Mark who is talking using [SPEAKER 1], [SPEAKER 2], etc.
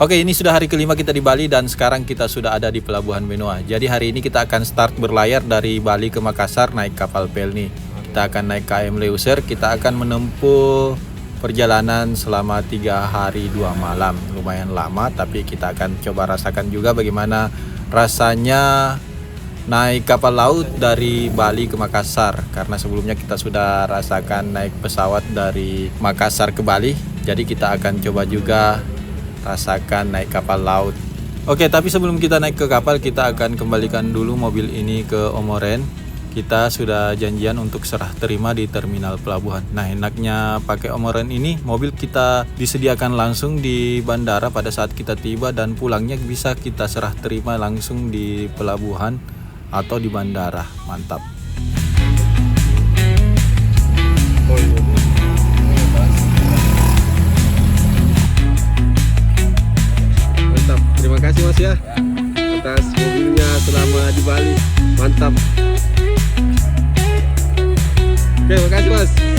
[SPEAKER 1] Oke, ini sudah hari kelima kita di Bali dan sekarang kita sudah ada di Pelabuhan Benoa. Jadi hari ini kita akan start berlayar dari Bali ke Makassar naik kapal Pelni. Kita akan naik KM Leuser, kita akan menempuh perjalanan selama 3 hari 2 malam. Lumayan lama, tapi kita akan coba rasakan juga bagaimana rasanya naik kapal laut dari Bali ke Makassar. Karena sebelumnya kita sudah rasakan naik pesawat dari Makassar ke Bali. Jadi kita akan coba juga rasakan naik kapal laut. Oke, tapi sebelum kita naik ke kapal, kita akan kembalikan dulu mobil ini ke Om Oren. Kita sudah janjian untuk serah terima di terminal pelabuhan. Nah, enaknya pakai Om Oren ini, mobil kita disediakan langsung di bandara pada saat kita tiba dan pulangnya bisa kita serah terima langsung di pelabuhan atau di bandara. Mantap. Terima kasih Mas ya atas mobilnya selama di Bali, mantap. Oke, makasih Mas.